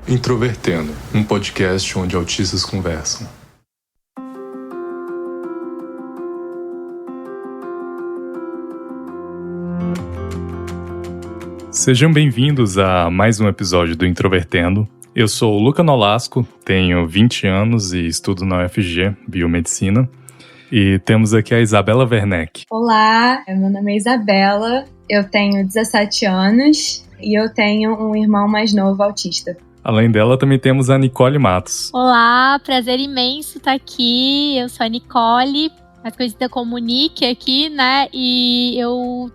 Introvertendo, um podcast onde autistas conversam. Sejam bem-vindos a mais um episódio do Introvertendo. Eu sou o Luca Nolasco, tenho 20 anos e estudo na UFG, Biomedicina. E temos aqui a Isabela Werneck. Olá, meu nome é Isabela, eu tenho 17 anos e eu tenho um irmão mais novo autista. Além dela, também temos a Nicole Matos. Olá, prazer imenso estar aqui. Eu sou a Nicole, mais conhecida como Nick aqui, né? E eu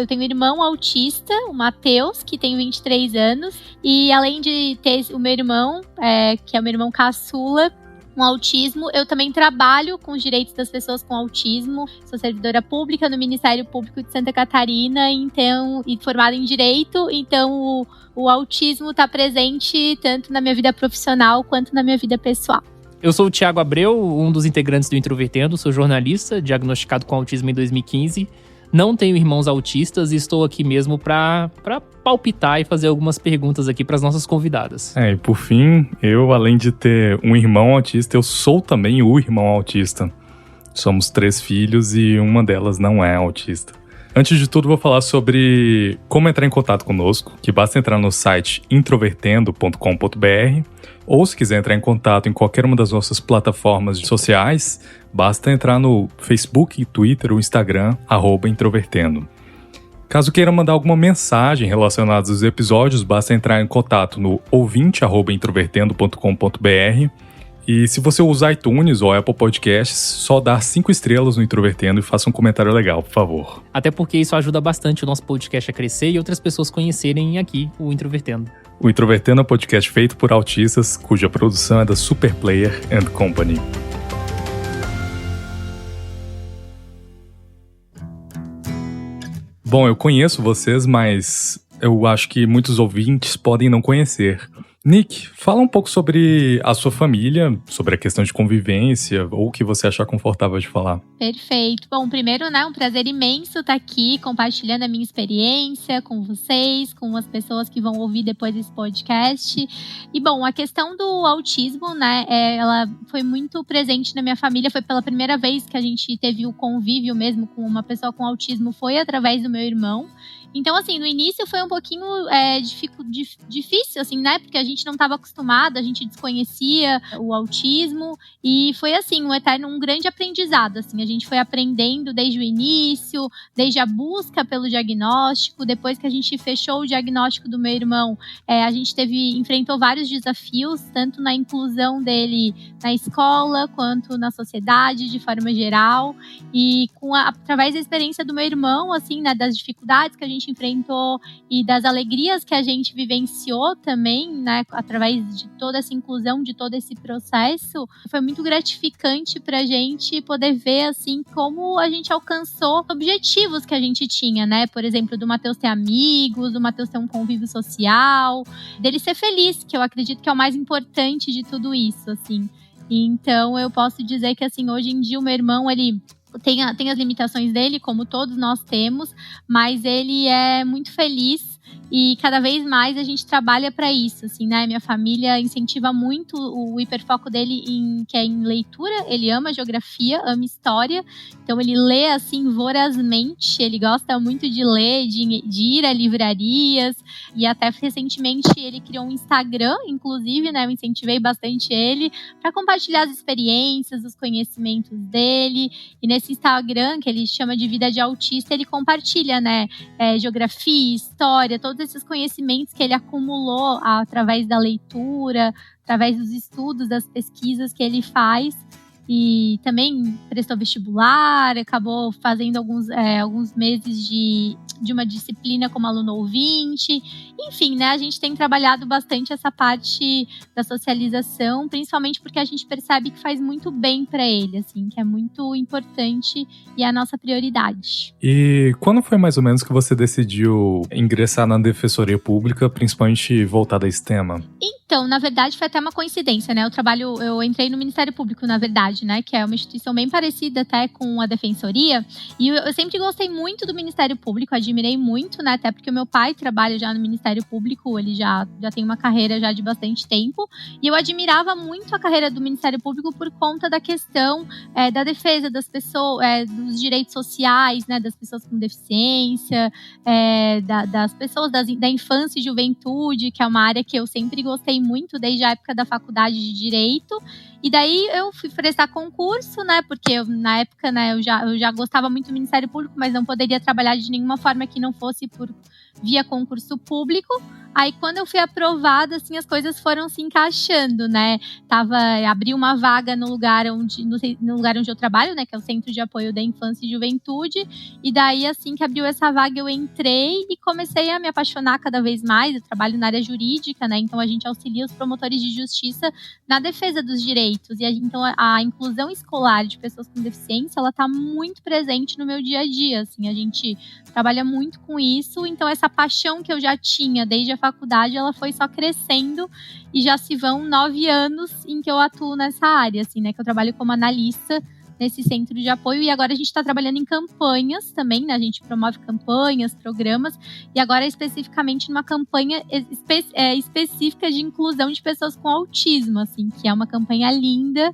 tenho um irmão autista, o Matheus, que tem 23 anos. E além de ter o meu irmão, que é o meu irmão caçula, com autismo, eu também trabalho com os direitos das pessoas com autismo. Sou servidora pública no Ministério Público de Santa Catarina, e formada em Direito. Então, o autismo está presente tanto na minha vida profissional quanto na minha vida pessoal. Eu sou o Thiago Abreu, um dos integrantes do Introvertendo, sou jornalista, diagnosticado com autismo em 2015. Não tenho irmãos autistas e estou aqui mesmo para palpitar e fazer algumas perguntas aqui para as nossas convidadas. E por fim, eu, além de ter um irmão autista, eu sou também o irmão autista. Somos 3 filhos e uma delas não é autista. Antes de tudo, vou falar sobre como entrar em contato conosco, que basta entrar no site introvertendo.com.br, ou se quiser entrar em contato em qualquer uma das nossas plataformas sociais, basta entrar no Facebook, Twitter ou Instagram, @introvertendo. Caso queira mandar alguma mensagem relacionada aos episódios, basta entrar em contato no ouvinte@introvertendo.com.br. E se você usar iTunes ou Apple Podcasts, só dar 5 estrelas no Introvertendo e faça um comentário legal, por favor. Até porque isso ajuda bastante o nosso podcast a crescer e outras pessoas conhecerem aqui o Introvertendo. O Introvertendo é um podcast feito por autistas, cuja produção é da Superplayer & Company. Bom, eu conheço vocês, mas eu acho que muitos ouvintes podem não conhecer. Nick, fala um pouco sobre a sua família, sobre a questão de convivência, ou o que você achar confortável de falar. Perfeito. Bom, primeiro, um prazer imenso estar aqui compartilhando a minha experiência com vocês, com as pessoas que vão ouvir depois desse podcast. E, bom, a questão do autismo, ela foi muito presente na minha família. Foi pela primeira vez que a gente teve o convívio mesmo com uma pessoa com autismo, foi através do meu irmão. Então, assim, no início foi um pouquinho difícil, assim, porque a gente não estava acostumado, a gente desconhecia o autismo e foi, assim, um grande aprendizado, assim, a gente foi aprendendo desde o início, desde a busca pelo diagnóstico. Depois que a gente fechou o diagnóstico do meu irmão, a gente enfrentou vários desafios, tanto na inclusão dele na escola, quanto na sociedade, de forma geral, e através da experiência do meu irmão, assim, das dificuldades que a gente enfrentou e das alegrias que a gente vivenciou também, através de toda essa inclusão, de todo esse processo, foi muito gratificante pra gente poder ver, assim, como a gente alcançou objetivos que a gente tinha, Por exemplo, do Matheus ter amigos, do Matheus ter um convívio social, dele ser feliz, que eu acredito que é o mais importante de tudo isso, assim. Então, eu posso dizer que, assim, hoje em dia o meu irmão, ele tem as limitações dele, como todos nós temos, mas ele é muito feliz e cada vez mais a gente trabalha para isso, assim, Minha família incentiva muito o hiperfoco dele que é em leitura. Ele ama geografia, ama história, então ele lê, assim, vorazmente. Ele gosta muito de ler, de ir a livrarias, e até recentemente ele criou um Instagram, inclusive, Eu incentivei bastante ele para compartilhar as experiências, os conhecimentos dele. E nesse Instagram, que ele chama de Vida de Autista, ele compartilha, geografia, história, todos esses conhecimentos que ele acumulou através da leitura, através dos estudos, das pesquisas que ele faz. E também prestou vestibular, acabou fazendo alguns meses de uma disciplina como aluno ouvinte. Enfim, a gente tem trabalhado bastante essa parte da socialização, principalmente porque a gente percebe que faz muito bem para ele, assim, que é muito importante e é a nossa prioridade. E quando foi mais ou menos que você decidiu ingressar na Defensoria Pública, principalmente voltada a esse tema? Então, na verdade, foi até uma coincidência, né? Eu entrei no Ministério Público, na verdade, né? Que é uma instituição bem parecida até com a Defensoria. E eu sempre gostei muito do Ministério Público, admirei muito, né? Até porque o meu pai trabalha já no Ministério Público, ele já tem uma carreira já de bastante tempo. E eu admirava muito a carreira do Ministério Público por conta da questão da defesa das pessoas, dos direitos sociais, né? Das pessoas com deficiência, das pessoas da infância e juventude, que é uma área que eu sempre gostei muito desde a época da faculdade de Direito. E daí eu fui prestar concurso, né? Porque na época, né, eu já gostava muito do Ministério Público, mas não poderia trabalhar de nenhuma forma que não fosse via concurso público. Aí, quando eu fui aprovada, assim, as coisas foram se encaixando, né? Abri uma vaga no lugar onde eu trabalho, né? Que é o Centro de Apoio da Infância e Juventude. E daí, assim que abriu essa vaga, eu entrei e comecei a me apaixonar cada vez mais. Eu trabalho na área jurídica, né? Então, a gente auxilia os promotores de justiça na defesa dos direitos. E então, a inclusão escolar de pessoas com deficiência, ela tá muito presente no meu dia a dia, assim. A gente trabalha muito com isso. Então, essa paixão que eu já tinha desde a faculdade, ela foi só crescendo e já se vão 9 anos em que eu atuo nessa área, assim, né? Que eu trabalho como analista nesse centro de apoio e agora a gente está trabalhando em campanhas também, né? A gente promove campanhas, programas e agora especificamente numa campanha específica de inclusão de pessoas com autismo, assim, que é uma campanha linda.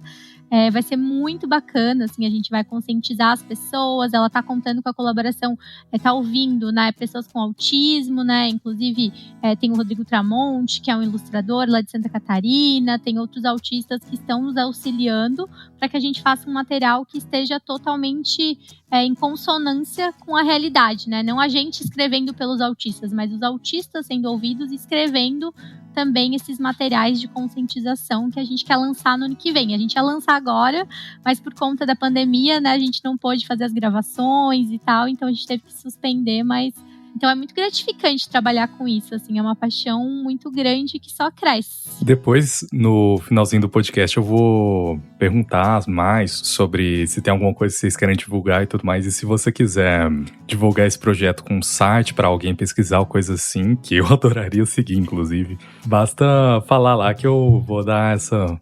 Vai ser muito bacana, assim, a gente vai conscientizar as pessoas, ela tá contando com a colaboração, tá ouvindo, né, pessoas com autismo, né, inclusive tem o Rodrigo Tramonte, que é um ilustrador lá de Santa Catarina, tem outros autistas que estão nos auxiliando para que a gente faça um material que esteja totalmente em consonância com a realidade, né, não a gente escrevendo pelos autistas, mas os autistas sendo ouvidos e escrevendo também esses materiais de conscientização que a gente quer lançar no ano que vem. A gente ia lançar agora, mas por conta da pandemia, né, a gente não pôde fazer as gravações e tal, então a gente teve que suspender, mas então é muito gratificante trabalhar com isso, assim, é uma paixão muito grande que só cresce. Depois, no finalzinho do podcast, eu vou perguntar mais sobre se tem alguma coisa que vocês querem divulgar e tudo mais. E se você quiser divulgar esse projeto com um site para alguém pesquisar ou coisa assim, que eu adoraria seguir, inclusive, basta falar lá que eu vou dar essa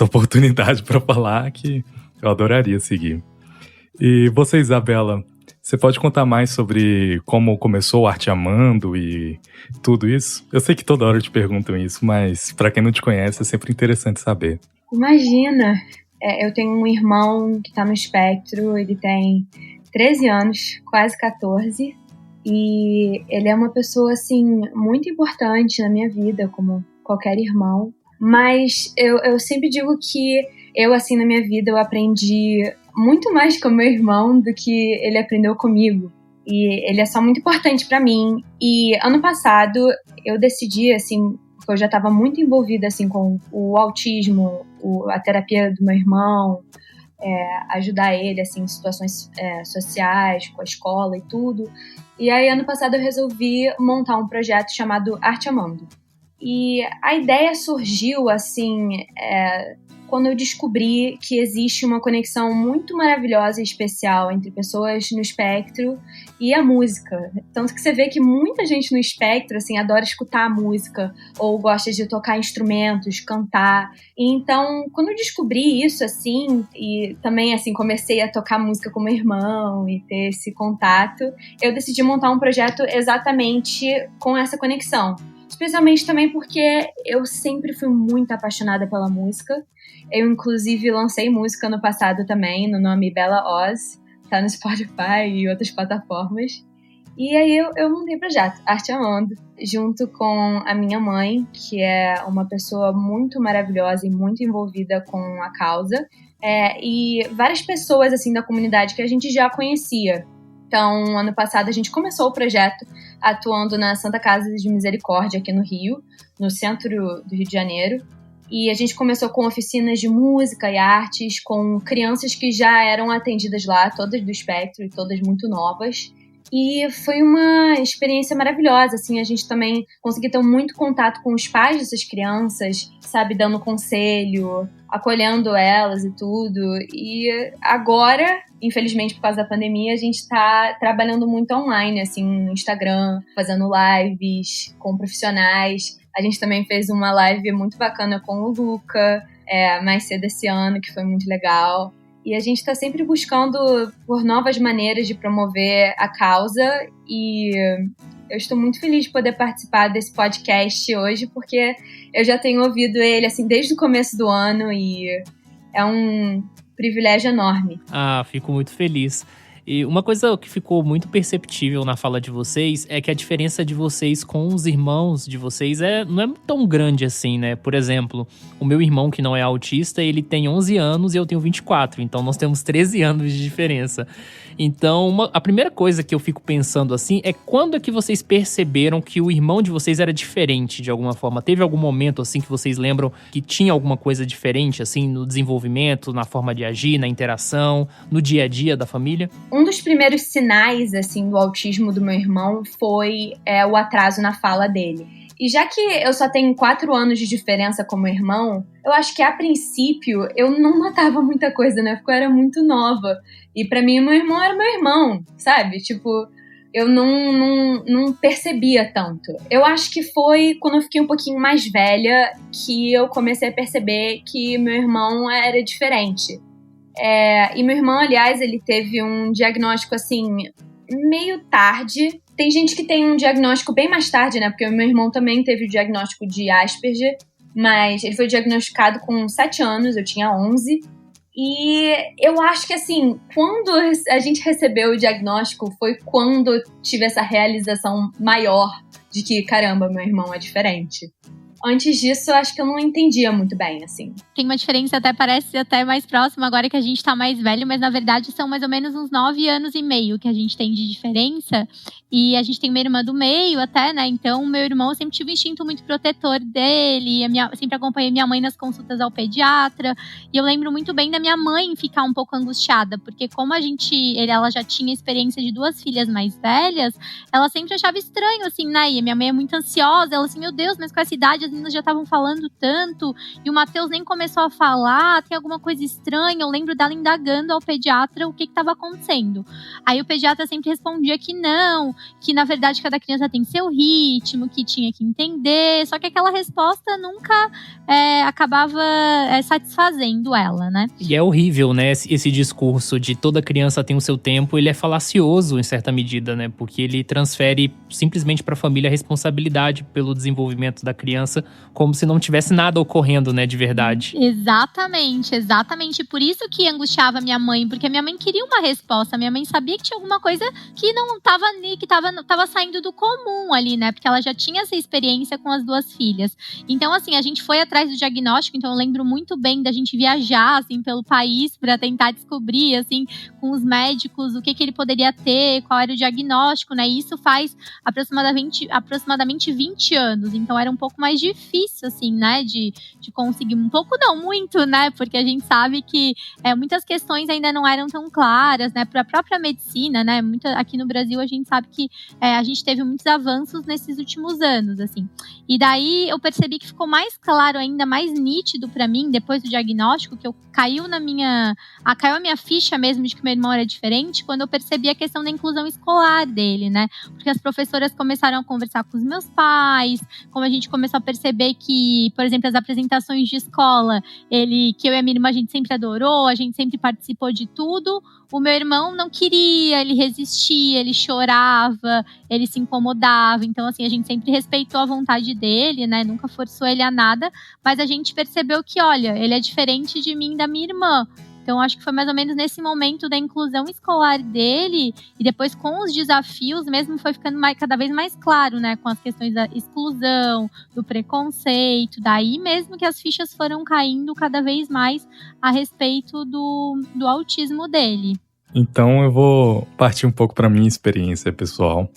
oportunidade para falar que eu adoraria seguir. E você, Isabela, você pode contar mais sobre como começou o Arte Amando e tudo isso? Eu sei que toda hora te perguntam isso, mas para quem não te conhece é sempre interessante saber. Imagina, eu tenho um irmão que tá no espectro, ele tem 13 anos, quase 14, e ele é uma pessoa, assim, muito importante na minha vida, como qualquer irmão, mas eu sempre digo que eu, assim, na minha vida, eu aprendi muito mais com meu irmão do que ele aprendeu comigo. E ele é só muito importante pra mim. E ano passado eu decidi, assim, porque eu já estava muito envolvida, assim, com o autismo, a terapia do meu irmão, ajudar ele, assim, em situações sociais, com a escola e tudo. E aí, ano passado, eu resolvi montar um projeto chamado Arte Amando. E a ideia surgiu, assim, quando eu descobri que existe uma conexão muito maravilhosa e especial entre pessoas no espectro e a música. Tanto que você vê que muita gente no espectro, assim, adora escutar a música ou gosta de tocar instrumentos, cantar. E então, quando eu descobri isso, assim, e também, assim, comecei a tocar música com meu irmão e ter esse contato, eu decidi montar um projeto exatamente com essa conexão. Especialmente também porque eu sempre fui muito apaixonada pela música. Eu, inclusive, lancei música no passado também, no nome Bella Oz, tá no Spotify e outras plataformas. E aí eu montei o projeto Arte Amando, junto com a minha mãe, que é uma pessoa muito maravilhosa e muito envolvida com a causa, e várias pessoas, assim, da comunidade que a gente já conhecia. Então, ano passado, a gente começou o projeto atuando na Santa Casa de Misericórdia, aqui no Rio, no centro do Rio de Janeiro. E a gente começou com oficinas de música e artes, com crianças que já eram atendidas lá, todas do espectro e todas muito novas. E foi uma experiência maravilhosa, assim, a gente também conseguiu ter muito contato com os pais dessas crianças, sabe, dando conselho, acolhendo elas e tudo. E agora, infelizmente por causa da pandemia, a gente tá trabalhando muito online, assim, no Instagram, fazendo lives com profissionais, A gente também fez uma live muito bacana com o Luca, mais cedo esse ano, que foi muito legal. E a gente está sempre buscando por novas maneiras de promover a causa, e eu estou muito feliz de poder participar desse podcast hoje, porque eu já tenho ouvido ele assim desde o começo do ano e é um privilégio enorme. Fico muito feliz. E uma coisa que ficou muito perceptível na fala de vocês é que a diferença de vocês com os irmãos de vocês não é tão grande assim, né? Por exemplo, o meu irmão, que não é autista, ele tem 11 anos e eu tenho 24. Então, nós temos 13 anos de diferença. Então, a primeira coisa que eu fico pensando assim é quando é que vocês perceberam que o irmão de vocês era diferente de alguma forma? Teve algum momento assim que vocês lembram que tinha alguma coisa diferente assim no desenvolvimento, na forma de agir, na interação, no dia a dia da família? Um dos primeiros sinais assim do autismo do meu irmão foi o atraso na fala dele. E já que eu só tenho 4 anos de diferença com meu irmão, eu acho que a princípio eu não notava muita coisa, né? Porque eu era muito nova. E pra mim, meu irmão era meu irmão, sabe? Tipo, eu não percebia tanto. Eu acho que foi quando eu fiquei um pouquinho mais velha que eu comecei a perceber que meu irmão era diferente. E meu irmão, aliás, ele teve um diagnóstico, assim, meio tarde. Tem gente que tem um diagnóstico bem mais tarde, né? Porque o meu irmão também teve o diagnóstico de Asperger, mas ele foi diagnosticado com 7 anos, eu tinha 11. E eu acho que, assim, quando a gente recebeu o diagnóstico foi quando eu tive essa realização maior de que, caramba, meu irmão é diferente. Antes disso, eu acho que eu não entendia muito bem, assim. Tem uma diferença, parece até mais próxima agora que a gente tá mais velho, mas na verdade são mais ou menos uns 9 anos e meio que a gente tem de diferença. E a gente tem uma irmã do meio até, né? Então, meu irmão sempre tive um instinto muito protetor dele. Sempre acompanhei minha mãe nas consultas ao pediatra. E eu lembro muito bem da minha mãe ficar um pouco angustiada, porque como ela já tinha experiência de 2 filhas mais velhas, ela sempre achava estranho, assim, né? E minha mãe é muito ansiosa, ela assim, meu Deus, mas com essa idade as meninas já estavam falando tanto, e o Matheus nem começou a falar, tem alguma coisa estranha. Eu lembro dela indagando ao pediatra o que estava acontecendo. Aí o pediatra sempre respondia que não, que na verdade cada criança tem seu ritmo, que tinha que entender, só que aquela resposta nunca acabava satisfazendo ela, né? E é horrível, né, esse discurso de toda criança tem o seu tempo, ele é falacioso em certa medida, né, porque ele transfere simplesmente para a família a responsabilidade pelo desenvolvimento da criança, como se não tivesse nada ocorrendo, né, de verdade. Exatamente. Por isso que angustiava minha mãe, porque minha mãe queria uma resposta. Minha mãe sabia que tinha alguma coisa que não estava ali, que estava saindo do comum ali, né? Porque ela já tinha essa experiência com as 2 filhas. Então, assim, a gente foi atrás do diagnóstico. Então, eu lembro muito bem da gente viajar, assim, pelo país para tentar descobrir, assim, com os médicos, o que ele poderia ter, qual era o diagnóstico, né? E isso faz aproximadamente 20 anos. Então, era um pouco mais difícil, assim, né? De conseguir um pouco, não muito, né? Porque a gente sabe que muitas questões ainda não eram tão claras, né? Para a própria medicina, né? Aqui no Brasil a gente sabe que a gente teve muitos avanços nesses últimos anos, assim. E daí eu percebi que ficou mais claro ainda, mais nítido para mim, depois do diagnóstico, que caiu a minha ficha mesmo de que meu irmão era diferente, quando eu percebi a questão da inclusão escolar dele, né? Porque as professoras começaram a conversar com os meus pais, como a gente começou a perceber que, por exemplo, as apresentações de escola, que eu e a minha irmã a gente sempre adorou, a gente sempre participou de tudo. O meu irmão não queria, ele resistia, ele chorava, ele se incomodava. Então, assim, a gente sempre respeitou a vontade dele, né? Nunca forçou ele a nada. Mas a gente percebeu que, olha, ele é diferente de mim e da minha irmã. Então, acho que foi mais ou menos nesse momento da inclusão escolar dele, e depois com os desafios mesmo foi ficando cada vez mais claro, né? Com as questões da exclusão, do preconceito, daí mesmo que as fichas foram caindo cada vez mais a respeito do autismo dele. Então eu vou partir um pouco para minha experiência pessoal,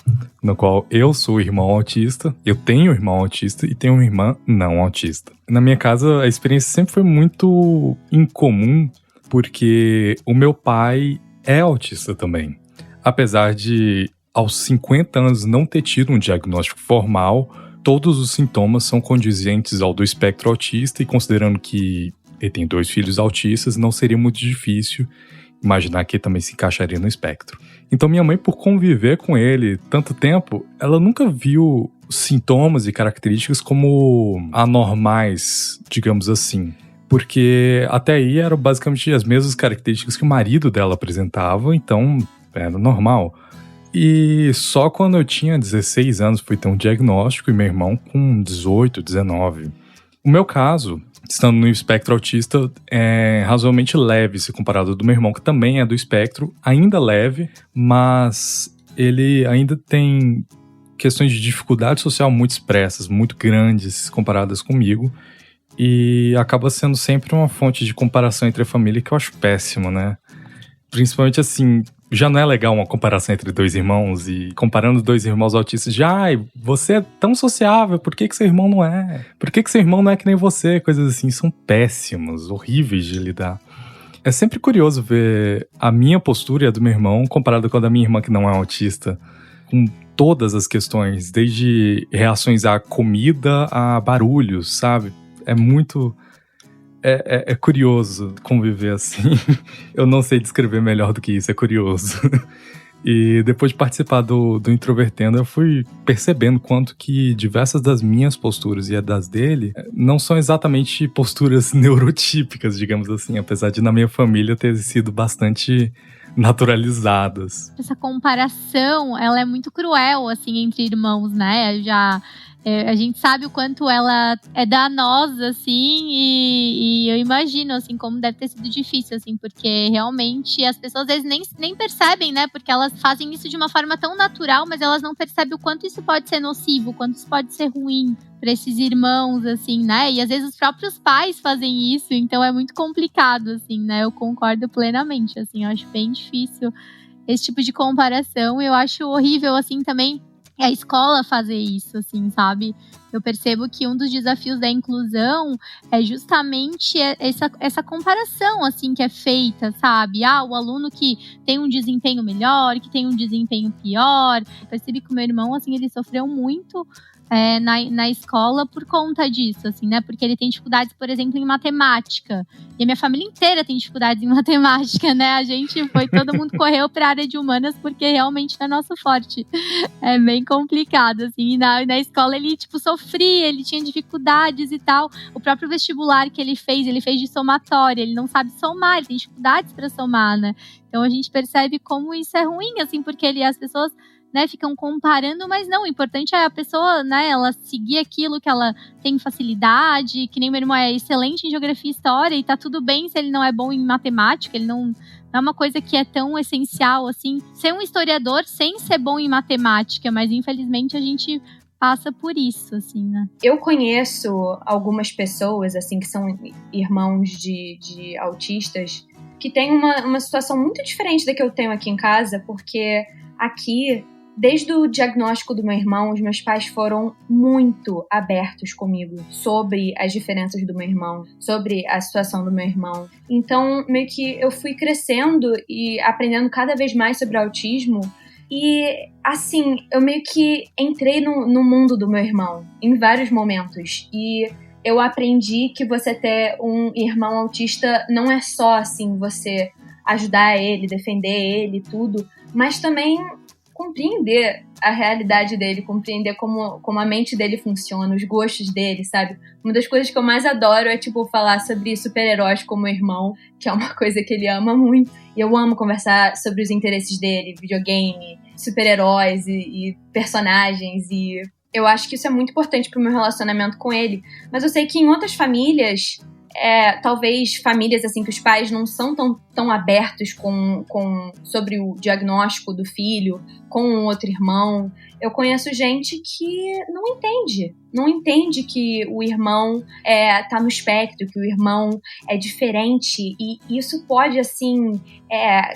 no qual eu sou irmão autista, eu tenho um irmão autista e tenho uma irmã não autista. Na minha casa a experiência sempre foi muito incomum, porque o meu pai é autista também. Apesar de, aos 50 anos, não ter tido um diagnóstico formal, todos os sintomas são condizentes ao do espectro autista, e considerando que ele tem 2 filhos autistas, não seria muito difícil imaginar que ele também se encaixaria no espectro. Então minha mãe, por conviver com ele tanto tempo, ela nunca viu sintomas e características como anormais, digamos assim. Porque até aí eram basicamente as mesmas características que o marido dela apresentava, então era normal. E só quando eu tinha 16 anos fui ter um diagnóstico e meu irmão com 18, 19. O meu caso, estando no espectro autista, é razoavelmente leve se comparado ao do meu irmão, que também é do espectro, ainda leve, mas ele ainda tem questões de dificuldade social muito expressas, muito grandes comparadas comigo, e acaba sendo sempre uma fonte de comparação entre a família que eu acho péssimo, né? Principalmente assim, já não é legal uma comparação entre dois irmãos, e comparando dois irmãos autistas, você é tão sociável, por que seu irmão não é? Por que seu irmão não é que nem você? Coisas assim, são péssimas, horríveis de lidar. É sempre curioso ver a minha postura e a do meu irmão comparada com a da minha irmã que não é autista, com todas as questões, desde reações à comida a barulhos, sabe? É muito... É curioso conviver assim. Eu não sei descrever melhor do que isso, é curioso. E depois de participar do Introvertendo, eu fui percebendo quanto que diversas das minhas posturas e a das dele não são exatamente posturas neurotípicas, digamos assim, apesar de na minha família ter sido bastante naturalizadas. Essa comparação, ela é muito cruel, assim, entre irmãos, né? A gente sabe o quanto ela é danosa, assim, e eu imagino, assim, como deve ter sido difícil, assim, porque realmente as pessoas às vezes nem percebem, né? Porque elas fazem isso de uma forma tão natural, mas elas não percebem o quanto isso pode ser nocivo, o quanto isso pode ser ruim para esses irmãos, assim, né? E às vezes os próprios pais fazem isso, então é muito complicado, assim, né? Eu concordo plenamente, assim, eu acho bem difícil esse tipo de comparação. Eu acho horrível, assim, também a escola fazer isso, assim, sabe? Eu percebo que um dos desafios da inclusão é justamente essa comparação, assim, que é feita, sabe? O aluno que tem um desempenho melhor, que tem um desempenho pior. Eu percebi que o meu irmão, assim, ele sofreu muito na escola por conta disso, assim, né? Porque ele tem dificuldades, por exemplo, em matemática. E a minha família inteira tem dificuldades em matemática, né? Todo mundo correu para a área de humanas porque realmente não é nosso forte. É bem complicado, assim. E na escola ele, sofria, ele tinha dificuldades e tal. O próprio vestibular que ele fez de somatória. Ele não sabe somar, ele tem dificuldades para somar, né? Então a gente percebe como isso é ruim, assim, porque as pessoas, né, ficam comparando, mas não, o importante é a pessoa, né, ela seguir aquilo que ela tem facilidade, que nem meu irmão é excelente em geografia e história, e tá tudo bem se ele não é bom em matemática, ele não é uma coisa que é tão essencial, assim, ser um historiador sem ser bom em matemática, mas infelizmente a gente passa por isso, assim, né. Eu conheço algumas pessoas, assim, que são irmãos de autistas, que têm uma situação muito diferente da que eu tenho aqui em casa, porque aqui, desde o diagnóstico do meu irmão, os meus pais foram muito abertos comigo sobre as diferenças do meu irmão, sobre a situação do meu irmão. Então, meio que eu fui crescendo e aprendendo cada vez mais sobre autismo. E, assim, eu meio que entrei no mundo do meu irmão em vários momentos. E eu aprendi que você ter um irmão autista não é só, assim, você ajudar ele, defender ele, tudo, mas também compreender a realidade dele, compreender como a mente dele funciona, os gostos dele, sabe? Uma das coisas que eu mais adoro é, falar sobre super-heróis com o meu irmão, que é uma coisa que ele ama muito. E eu amo conversar sobre os interesses dele, videogame, super-heróis e personagens, e eu acho que isso é muito importante pro meu relacionamento com ele. Mas eu sei que em outras famílias, talvez famílias assim que os pais não são tão abertos sobre o diagnóstico do filho com um outro irmão. Eu conheço gente que não entende que o irmão tá no espectro, que o irmão é diferente, e isso pode, assim,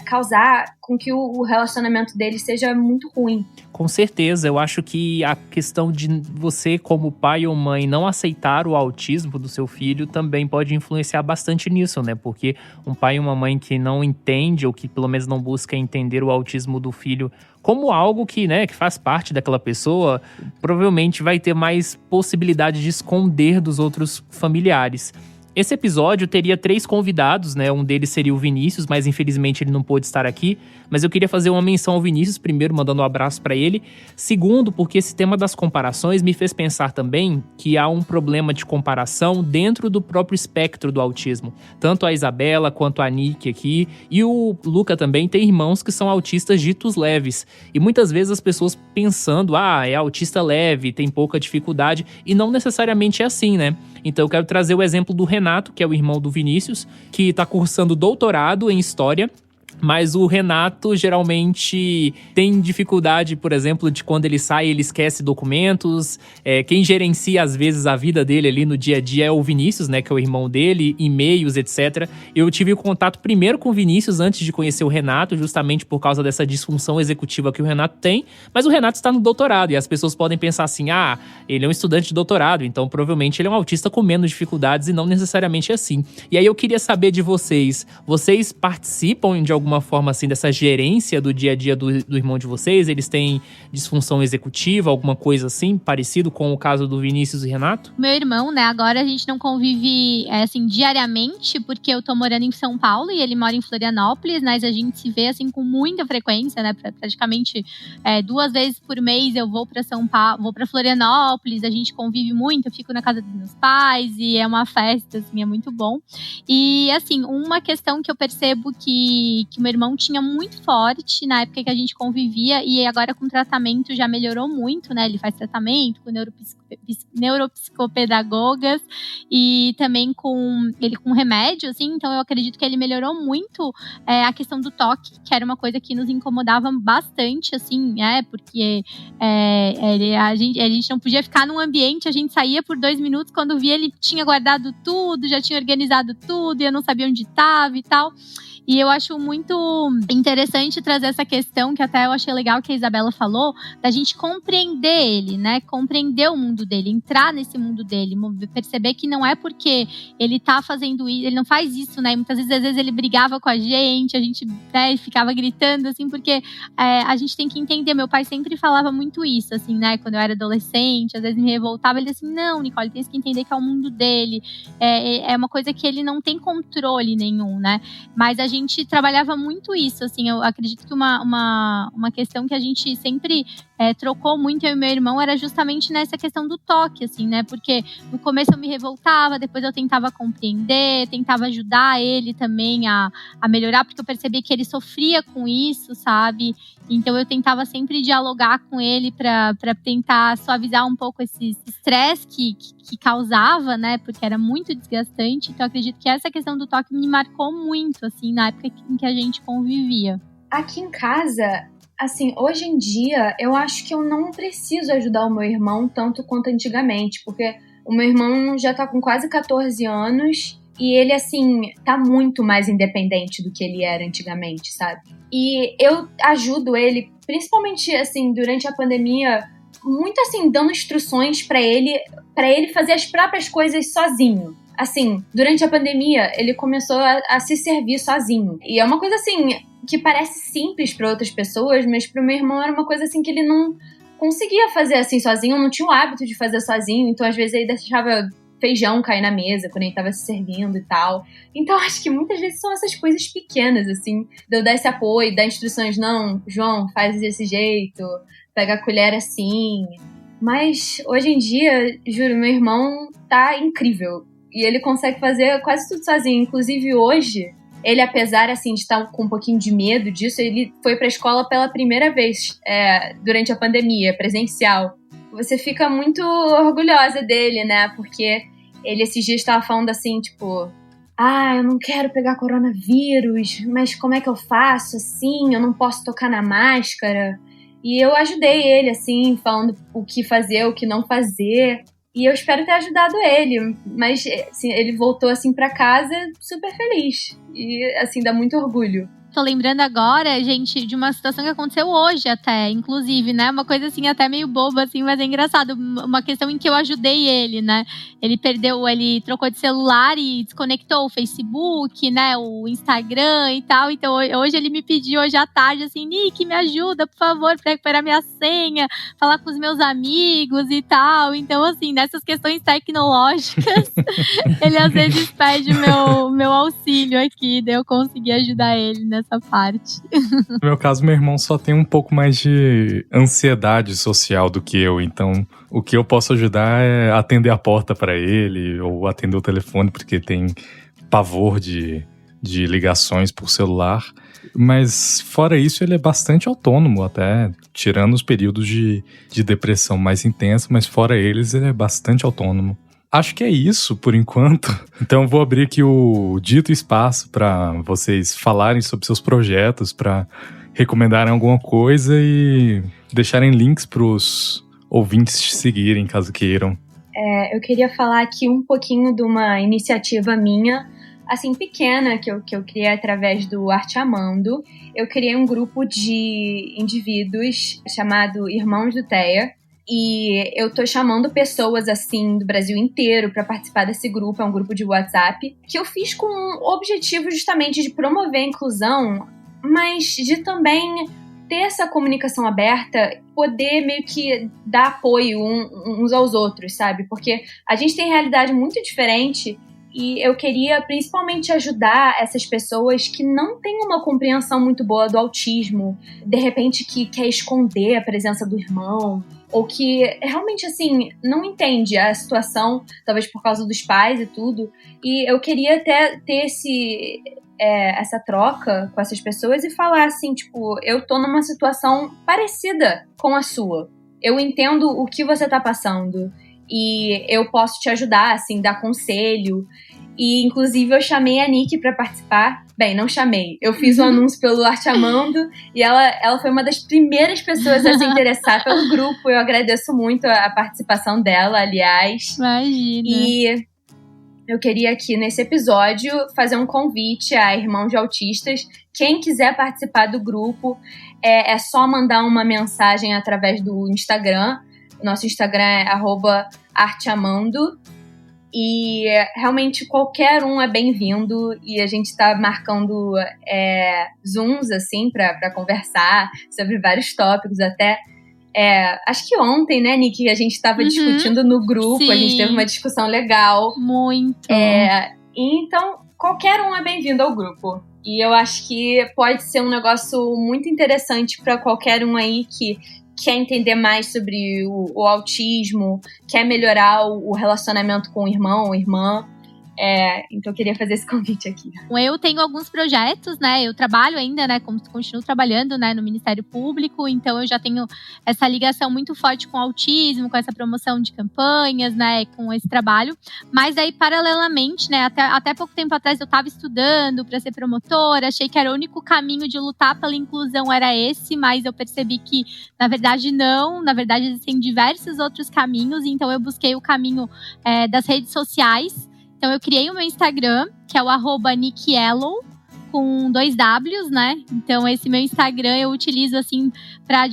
causar com que o relacionamento dele seja muito ruim. Com certeza, eu acho que a questão de você, como pai ou mãe, não aceitar o autismo do seu filho também pode influenciar bastante nisso, né? Porque um pai e uma mãe que não entende, ou que pelo menos não busca entender o autismo do filho como algo que faz parte daquela pessoa, provavelmente vai ter mais possibilidade de esconder dos outros familiares. Esse episódio teria 3 convidados, né? Um deles seria o Vinícius, mas infelizmente ele não pôde estar aqui. Mas eu queria fazer uma menção ao Vinícius, primeiro, mandando um abraço para ele. Segundo, porque esse tema das comparações me fez pensar também que há um problema de comparação dentro do próprio espectro do autismo. Tanto a Isabela quanto a Nick aqui. E o Luca também tem irmãos que são autistas ditos leves. E muitas vezes as pessoas pensando, é autista leve, tem pouca dificuldade. E não necessariamente é assim, né? Então eu quero trazer o exemplo do Renato, que é o irmão do Vinícius, que está cursando doutorado em História. Mas o Renato geralmente tem dificuldade, por exemplo, de quando ele sai, ele esquece documentos. Quem gerencia, às vezes, a vida dele ali no dia a dia é o Vinícius, né? Que é o irmão dele, e-mails, etc. Eu tive contato primeiro com o Vinícius antes de conhecer o Renato, justamente por causa dessa disfunção executiva que o Renato tem. Mas o Renato está no doutorado e as pessoas podem pensar assim, ele é um estudante de doutorado, então provavelmente ele é um autista com menos dificuldades e não necessariamente assim. E aí eu queria saber de vocês participam de alguma forma assim dessa gerência do dia a dia do irmão de vocês? Eles têm disfunção executiva, alguma coisa assim, parecido com o caso do Vinícius e Renato? Meu irmão, né, agora a gente não convive assim diariamente, porque eu tô morando em São Paulo e ele mora em Florianópolis, mas a gente se vê assim com muita frequência, né, praticamente 2 vezes por mês eu vou pra São Paulo, vou pra Florianópolis, a gente convive muito, eu fico na casa dos meus pais e é uma festa, assim, é muito bom. E assim, uma questão que eu percebo que o meu irmão tinha muito forte na época que a gente convivia, e agora com tratamento já melhorou muito, né? Ele faz tratamento com neuropsicopedagogas e também com remédio, assim, então eu acredito que ele melhorou muito a questão do toque, que era uma coisa que nos incomodava bastante, assim, porque a gente não podia ficar num ambiente, a gente saía por 2 minutos, quando via ele tinha guardado tudo, já tinha organizado tudo, e eu não sabia onde estava e tal. E eu acho muito interessante trazer essa questão, que até eu achei legal que a Isabela falou, da gente compreender ele, né? Compreender o mundo dele, entrar nesse mundo dele, perceber que não é porque ele tá fazendo isso, ele não faz isso, né? E muitas vezes ele brigava com a gente ficava gritando, assim, porque a gente tem que entender. Meu pai sempre falava muito isso, assim, né? Quando eu era adolescente, às vezes me revoltava, ele assim, não, Nicole, tem que entender que é o mundo dele, é uma coisa que ele não tem controle nenhum, né? Mas a gente trabalhava muito isso, assim, eu acredito que uma questão que a gente sempre trocou muito, eu e meu irmão, era justamente nessa questão do toque, assim, né, porque no começo eu me revoltava, depois eu tentava compreender, tentava ajudar ele também a melhorar, porque eu percebi que ele sofria com isso, sabe, então eu tentava sempre dialogar com ele para tentar suavizar um pouco esse estresse que causava, né, porque era muito desgastante. Então eu acredito que essa questão do toque me marcou muito, assim, na época em que a gente convivia. Aqui em casa, assim, hoje em dia, eu acho que eu não preciso ajudar o meu irmão tanto quanto antigamente, porque o meu irmão já tá com quase 14 anos e ele, assim, tá muito mais independente do que ele era antigamente, sabe? E eu ajudo ele, principalmente, assim, durante a pandemia, muito, assim, dando instruções pra ele fazer as próprias coisas sozinho. Assim, durante a pandemia, ele começou a se servir sozinho. E é uma coisa, assim, que parece simples para outras pessoas, mas pro meu irmão era uma coisa, assim, que ele não conseguia fazer, assim, sozinho, não tinha o hábito de fazer sozinho, então às vezes ele deixava feijão cair na mesa quando ele tava se servindo e tal. Então acho que muitas vezes são essas coisas pequenas, assim, de eu dar esse apoio, dar instruções, não, João, faz desse jeito, pega a colher assim. Mas hoje em dia, juro, meu irmão tá incrível. E ele consegue fazer quase tudo sozinho. Inclusive hoje, ele, apesar assim, de estar com um pouquinho de medo disso, ele foi pra escola pela primeira vez durante a pandemia, presencial. Você fica muito orgulhosa dele, né? Porque ele esses dias estava falando assim, tipo... eu não quero pegar coronavírus, mas como é que eu faço assim? Eu não posso tocar na máscara. E eu ajudei ele, assim, falando o que fazer, o que não fazer. E eu espero ter ajudado ele. Mas, assim, ele voltou, assim, pra casa super feliz. E, assim, dá muito orgulho. Tô lembrando agora, gente, de uma situação que aconteceu hoje até, inclusive, né? Uma coisa assim, até meio boba, assim, mas é engraçado. Uma questão em que eu ajudei ele, né? Ele trocou de celular e desconectou o Facebook, né? O Instagram e tal. Então, hoje ele me pediu, hoje à tarde, assim, Nick, me ajuda, por favor, pra recuperar minha senha, falar com os meus amigos e tal. Então, assim, nessas questões tecnológicas, ele às vezes pede meu auxílio aqui, daí eu consegui ajudar ele nessa parte. No meu caso, meu irmão só tem um pouco mais de ansiedade social do que eu, então o que eu posso ajudar é atender a porta pra ele ou atender o telefone, porque tem pavor de ligações por celular. Mas fora isso, ele é bastante autônomo, até tirando os períodos de depressão mais intensa, mas fora eles, ele é bastante autônomo. Acho que é isso, por enquanto. Então eu vou abrir aqui o dito espaço para vocês falarem sobre seus projetos, para recomendarem alguma coisa e deixarem links para os ouvintes te seguirem, caso queiram. Eu queria falar aqui um pouquinho de uma iniciativa minha, assim, pequena, que eu criei através do Arte Amando. Eu criei um grupo de indivíduos chamado Irmãos do TEA. E eu tô chamando pessoas, assim, do Brasil inteiro para participar desse grupo. É um grupo de WhatsApp que eu fiz com o objetivo justamente de promover a inclusão, mas de também ter essa comunicação aberta, poder meio que dar apoio uns aos outros, sabe? Porque a gente tem realidade muito diferente e eu queria principalmente ajudar essas pessoas que não têm uma compreensão muito boa do autismo, de repente que quer esconder a presença do irmão, ou que realmente, assim, não entende a situação, talvez por causa dos pais e tudo. E eu queria até ter essa troca com essas pessoas e falar assim, tipo, eu tô numa situação parecida com a sua. Eu entendo o que você tá passando e eu posso te ajudar, assim, dar conselho. E, inclusive, eu chamei a Nick pra participar. Bem, não chamei. Eu fiz um anúncio pelo Arte Amando e ela foi uma das primeiras pessoas a se interessar pelo grupo. Eu agradeço muito a participação dela, aliás. Imagina. E eu queria aqui, nesse episódio, fazer um convite a irmãos de autistas. Quem quiser participar do grupo, é só mandar uma mensagem através do Instagram. O nosso Instagram é @arteamando. E realmente qualquer um é bem-vindo e a gente tá marcando Zooms, assim, pra conversar sobre vários tópicos até. Acho que ontem, né, Nick, a gente tava discutindo no grupo. Sim. A gente teve uma discussão legal. Muito. Então, qualquer um é bem-vindo ao grupo. E eu acho que pode ser um negócio muito interessante pra qualquer um aí que quer entender mais sobre o autismo, quer melhorar o relacionamento com o irmão ou irmã. Então eu queria fazer esse convite aqui. Eu tenho alguns projetos, né? Eu trabalho ainda, né? Continuo trabalhando, né, no Ministério Público, então eu já tenho essa ligação muito forte com o autismo, com essa promoção de campanhas, né? Com esse trabalho. Mas aí, paralelamente, né? Até pouco tempo atrás eu estava estudando para ser promotora, achei que era o único caminho de lutar pela inclusão era esse, mas eu percebi que, na verdade, não. Na verdade, existem diversos outros caminhos, então eu busquei o caminho das redes sociais. Então, eu criei o meu Instagram, que é o @NickYellow, com 2 Ws, né? Então, esse meu Instagram eu utilizo, assim, para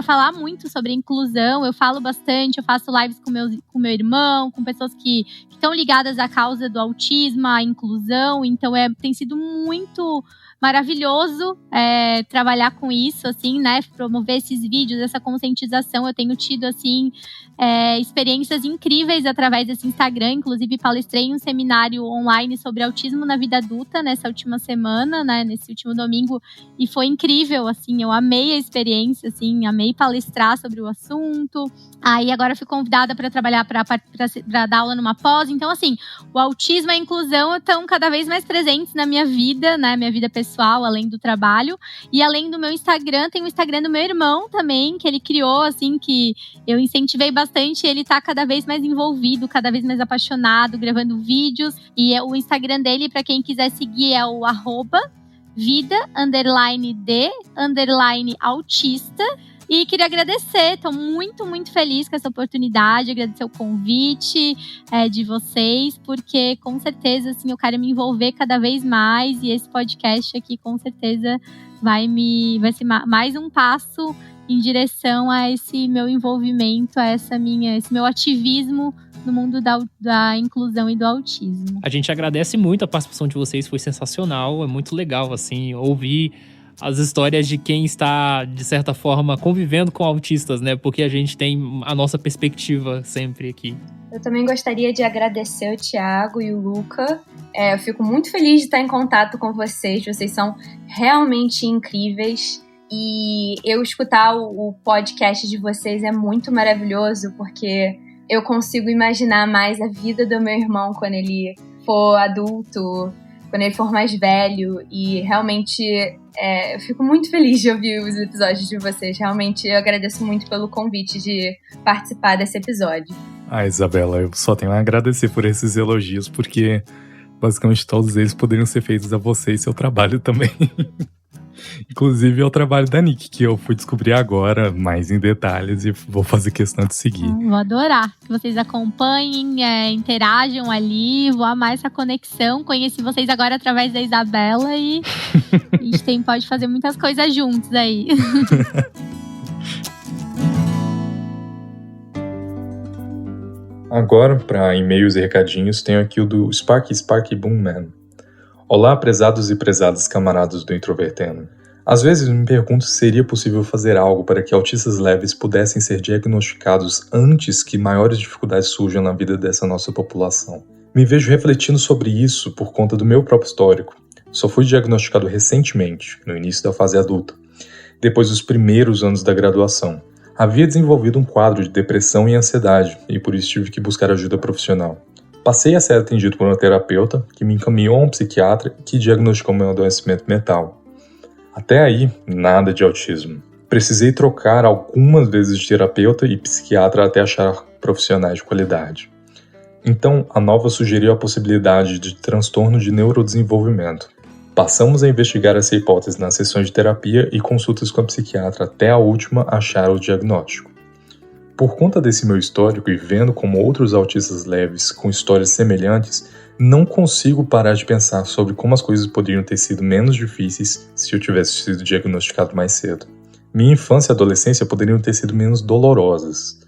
falar muito sobre inclusão. Eu falo bastante, eu faço lives com meu irmão, com pessoas que estão ligadas à causa do autismo, à inclusão. Então, tem sido muito maravilhoso trabalhar com isso, assim, né? Promover esses vídeos, essa conscientização. Eu tenho tido, assim, experiências incríveis através desse Instagram. Inclusive, palestrei em um seminário online sobre autismo na vida adulta nessa última semana, né? Nesse último domingo. E foi incrível, assim. Eu amei a experiência, assim. Amei palestrar sobre o assunto. Aí, agora fui convidada para trabalhar, para dar aula numa pós. Então, assim, o autismo e a inclusão estão cada vez mais presentes na minha vida, né? Minha vida pessoal, além do trabalho. E além do meu Instagram, tem o Instagram do meu irmão também, que ele criou, assim, que eu incentivei bastante. Ele tá cada vez mais envolvido, cada vez mais apaixonado, gravando vídeos. E o Instagram dele, para quem quiser seguir, é o @vida_de_autista. E queria agradecer, estou muito, muito feliz com essa oportunidade, agradecer o convite de vocês, porque com certeza assim, eu quero me envolver cada vez mais e esse podcast aqui com certeza vai ser mais um passo em direção a esse meu envolvimento, a esse meu ativismo no mundo da inclusão e do autismo. A gente agradece muito a participação de vocês, foi sensacional, é muito legal, assim, ouvir as histórias de quem está, de certa forma, convivendo com autistas, né? Porque a gente tem a nossa perspectiva sempre aqui. Eu também gostaria de agradecer o Thiago e o Luca. Eu fico muito feliz de estar em contato com vocês são realmente incríveis. E eu escutar o podcast de vocês é muito maravilhoso, porque eu consigo imaginar mais a vida do meu irmão quando ele for adulto, quando ele for mais velho. E realmente eu fico muito feliz de ouvir os episódios de vocês. Realmente eu agradeço muito pelo convite de participar desse episódio. Isabela, eu só tenho a agradecer por esses elogios, porque basicamente todos eles poderiam ser feitos a você e seu trabalho também. Inclusive é o trabalho da Nick, que eu fui descobrir agora mais em detalhes e vou fazer questão de seguir. Vou adorar que vocês acompanhem, interajam ali, vou amar essa conexão. Conheci vocês agora através da Isabela e a gente pode fazer muitas coisas juntos aí. Agora, para e-mails e recadinhos, tenho aqui o do Sparky Boom Man. Olá, prezados e prezadas camaradas do Introvertendo. Às vezes me pergunto se seria possível fazer algo para que autistas leves pudessem ser diagnosticados antes que maiores dificuldades surjam na vida dessa nossa população. Me vejo refletindo sobre isso por conta do meu próprio histórico. Só fui diagnosticado recentemente, no início da fase adulta, depois dos primeiros anos da graduação. Havia desenvolvido um quadro de depressão e ansiedade, e por isso tive que buscar ajuda profissional. Passei a ser atendido por uma terapeuta, que me encaminhou a um psiquiatra que diagnosticou meu adoecimento mental. Até aí, nada de autismo. Precisei trocar algumas vezes de terapeuta e psiquiatra até achar profissionais de qualidade. Então, a nova sugeriu a possibilidade de transtorno de neurodesenvolvimento. Passamos a investigar essa hipótese nas sessões de terapia e consultas com a psiquiatra até a última achar o diagnóstico. Por conta desse meu histórico e vendo como outros autistas leves com histórias semelhantes, não consigo parar de pensar sobre como as coisas poderiam ter sido menos difíceis se eu tivesse sido diagnosticado mais cedo. Minha infância e adolescência poderiam ter sido menos dolorosas.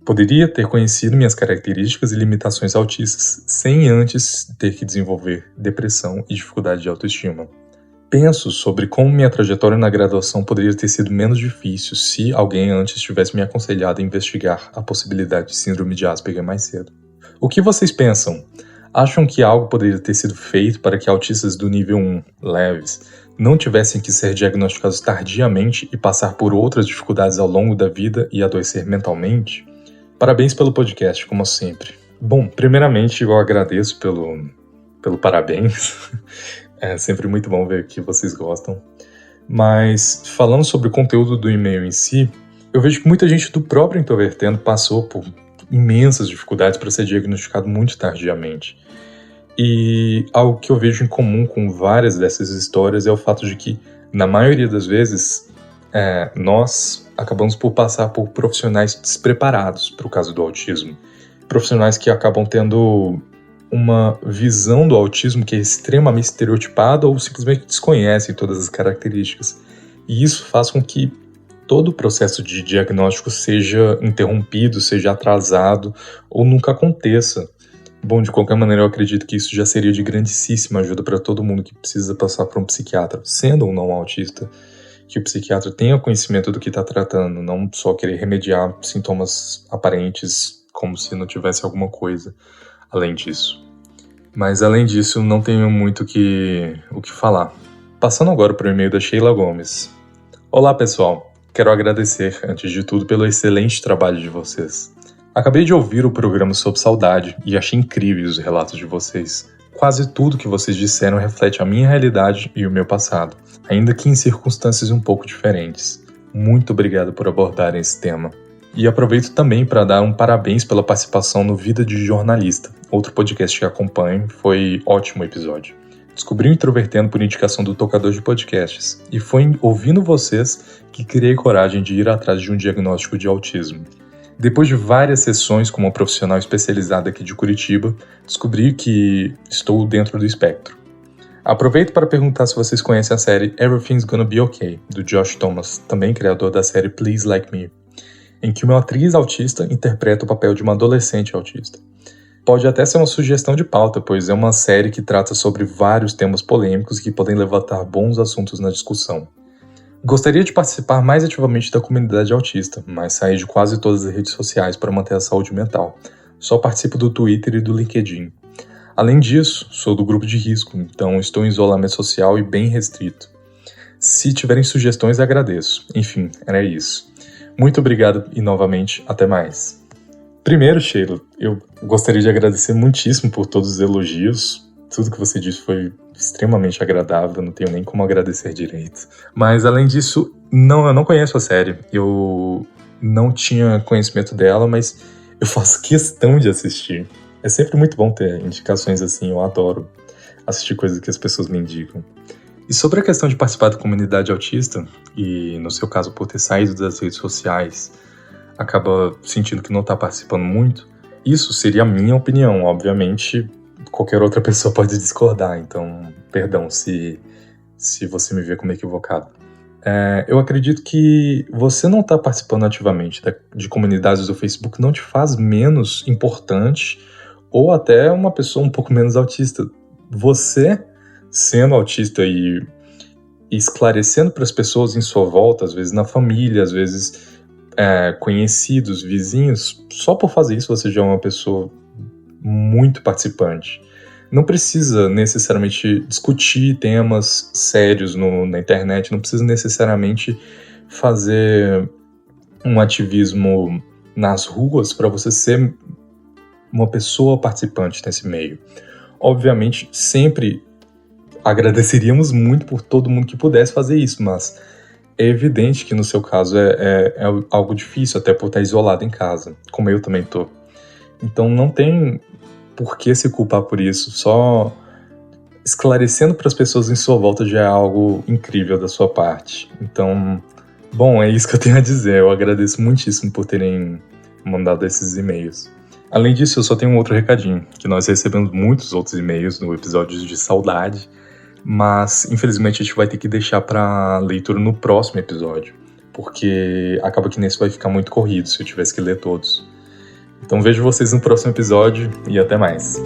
Poderia ter conhecido minhas características e limitações autistas sem antes ter que desenvolver depressão e dificuldade de autoestima. Penso sobre como minha trajetória na graduação poderia ter sido menos difícil se alguém antes tivesse me aconselhado a investigar a possibilidade de síndrome de Asperger mais cedo. O que vocês pensam? Acham que algo poderia ter sido feito para que autistas do nível 1, leves, não tivessem que ser diagnosticados tardiamente e passar por outras dificuldades ao longo da vida e adoecer mentalmente? Parabéns pelo podcast, como sempre. Bom, primeiramente eu agradeço pelo parabéns. É sempre muito bom ver que vocês gostam. Mas, falando sobre o conteúdo do e-mail em si, eu vejo que muita gente do próprio Introvertendo passou por imensas dificuldades para ser diagnosticado muito tardiamente. E algo que eu vejo em comum com várias dessas histórias é o fato de que, na maioria das vezes, nós acabamos por passar por profissionais despreparados para o caso do autismo. Profissionais que acabam tendo uma visão do autismo que é extremamente estereotipada ou simplesmente desconhecem todas as características. E isso faz com que todo o processo de diagnóstico seja interrompido, seja atrasado ou nunca aconteça. Bom, de qualquer maneira, eu acredito que isso já seria de grandíssima ajuda para todo mundo que precisa passar por um psiquiatra, sendo ou não autista, que o psiquiatra tenha conhecimento do que está tratando, não só querer remediar sintomas aparentes como se não tivesse alguma coisa além disso. Mas além disso, não tenho muito o que falar. Passando agora para o e-mail da Sheila Gomes. Olá, pessoal. Quero agradecer, antes de tudo, pelo excelente trabalho de vocês. Acabei de ouvir o programa sobre saudade e achei incríveis os relatos de vocês. Quase tudo que vocês disseram reflete a minha realidade e o meu passado, ainda que em circunstâncias um pouco diferentes. Muito obrigado por abordarem esse tema. E aproveito também para dar um parabéns pela participação no Vida de Jornalista, outro podcast que acompanho, foi ótimo episódio. Descobri o Introvertendo por indicação do tocador de podcasts, e foi ouvindo vocês que criei coragem de ir atrás de um diagnóstico de autismo. Depois de várias sessões com uma profissional especializada aqui de Curitiba, descobri que estou dentro do espectro. Aproveito para perguntar se vocês conhecem a série Everything's Gonna Be Okay, do Josh Thomas, também criador da série Please Like Me, em que uma atriz autista interpreta o papel de uma adolescente autista. Pode até ser uma sugestão de pauta, pois é uma série que trata sobre vários temas polêmicos que podem levantar bons assuntos na discussão. Gostaria de participar mais ativamente da comunidade autista, mas saí de quase todas as redes sociais para manter a saúde mental. Só participo do Twitter e do LinkedIn. Além disso, sou do grupo de risco, então estou em isolamento social e bem restrito. Se tiverem sugestões, agradeço. Enfim, era isso. Muito obrigado e, novamente, até mais. Primeiro, Sheila, eu gostaria de agradecer muitíssimo por todos os elogios. Tudo que você disse foi extremamente agradável, não tenho nem como agradecer direito. Mas, além disso, eu não conheço a série. Eu não tinha conhecimento dela, mas eu faço questão de assistir. É sempre muito bom ter indicações assim, eu adoro assistir coisas que as pessoas me indicam. E sobre a questão de participar da comunidade autista, e no seu caso por ter saído das redes sociais, acaba sentindo que não está participando muito, isso seria a minha opinião. Obviamente, qualquer outra pessoa pode discordar, então, perdão se você me vê como equivocado. Eu acredito que você não está participando ativamente de comunidades do Facebook não te faz menos importante ou até uma pessoa um pouco menos autista. Você, sendo autista e esclarecendo para as pessoas em sua volta, às vezes na família, às vezes conhecidos, vizinhos, só por fazer isso você já é uma pessoa muito participante. Não precisa necessariamente discutir temas sérios na internet, não precisa necessariamente fazer um ativismo nas ruas para você ser uma pessoa participante nesse meio. Obviamente, sempre agradeceríamos muito por todo mundo que pudesse fazer isso, mas é evidente que no seu caso é algo difícil, até por estar isolado em casa, como eu também tô. Então não tem por que se culpar por isso, só esclarecendo para as pessoas em sua volta já é algo incrível da sua parte. Então, bom, é isso que eu tenho a dizer. Eu agradeço muitíssimo por terem mandado esses e-mails. Além disso, eu só tenho um outro recadinho, que nós recebemos muitos outros e-mails no episódio de saudade, mas infelizmente a gente vai ter que deixar para leitura no próximo episódio, porque acaba que nesse vai ficar muito corrido se eu tivesse que ler todos. Então vejo vocês no próximo episódio e até mais.